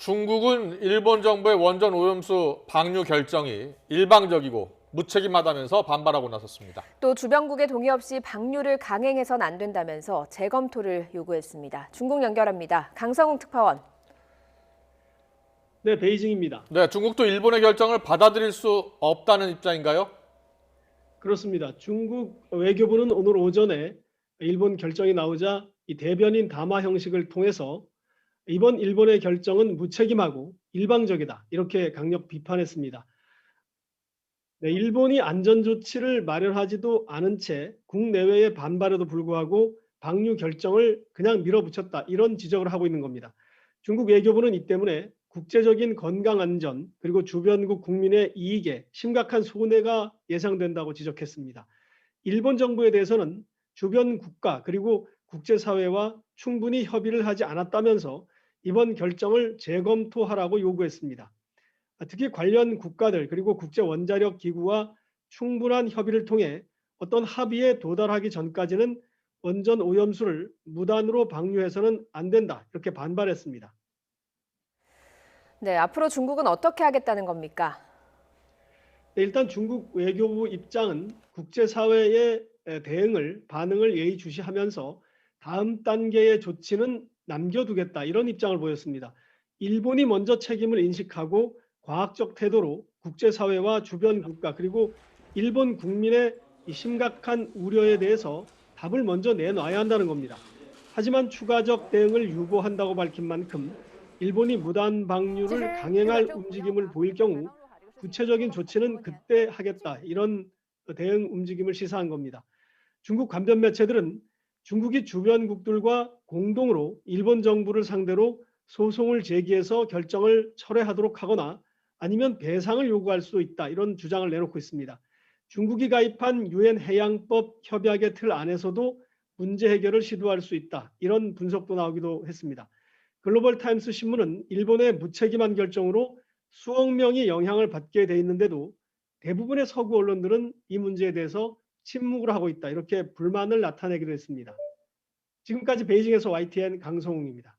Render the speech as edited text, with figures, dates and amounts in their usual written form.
중국은 일본 정부의 원전 오염수 방류 결정이 일방적이고 무책임하다면서 반발하고 나섰습니다. 또 주변국의 동의 없이 방류를 강행해선 안 된다면서 재검토를 요구했습니다. 중국 연결합니다. 강성웅 특파원. 네, 베이징입니다. 네, 중국도 일본의 결정을 받아들일 수 없다는 입장인가요? 그렇습니다. 중국 외교부는 오늘 오전에 일본 결정이 나오자 이 대변인 담화 형식을 통해서 이번 일본의 결정은 무책임하고 일방적이다, 이렇게 강력 비판했습니다. 네, 일본이 안전조치를 마련하지도 않은 채 국내외의 반발에도 불구하고 방류 결정을 그냥 밀어붙였다, 이런 지적을 하고 있는 겁니다. 중국 외교부는 이 때문에 국제적인 건강안전 그리고 주변국 국민의 이익에 심각한 손해가 예상된다고 지적했습니다. 일본 정부에 대해서는 주변 국가 그리고 국제사회와 충분히 협의를 하지 않았다면서 이번 결정을 재검토하라고 요구했습니다. 특히 관련 국가들 그리고 국제원자력 기구와 충분한 협의를 통해 어떤 합의에 도달하기 전까지는 원전 오염수를 무단으로 방류해서는 안 된다, 이렇게 반발했습니다. 네, 앞으로 중국은 어떻게 하겠다는 겁니까? 네, 일단 중국 외교부 입장은 국제사회의 반응을 예의주시하면서 다음 단계의 조치는 남겨두겠다, 이런 입장을 보였습니다. 일본이 먼저 책임을 인식하고 과학적 태도로 국제사회와 주변 국가 그리고 일본 국민의 이 심각한 우려에 대해서 답을 먼저 내놔야 한다는 겁니다. 하지만 추가적 대응을 유보한다고 밝힌 만큼 일본이 무단 방류를 강행할 움직임을 보일 경우 구체적인 조치는 그때 하겠다, 이런 대응 움직임을 시사한 겁니다. 중국 관변 매체들은 중국이 주변국들과 공동으로 일본 정부를 상대로 소송을 제기해서 결정을 철회하도록 하거나 아니면 배상을 요구할 수도 있다, 이런 주장을 내놓고 있습니다. 중국이 가입한 유엔 해양법 협약의 틀 안에서도 문제 해결을 시도할 수 있다, 이런 분석도 나오기도 했습니다. 글로벌 타임스 신문은 일본의 무책임한 결정으로 수억 명이 영향을 받게 돼 있는데도 대부분의 서구 언론들은 이 문제에 대해서 침묵을 하고 있다, 이렇게 불만을 나타내기도 했습니다. 지금까지 베이징에서 YTN 강성웅입니다.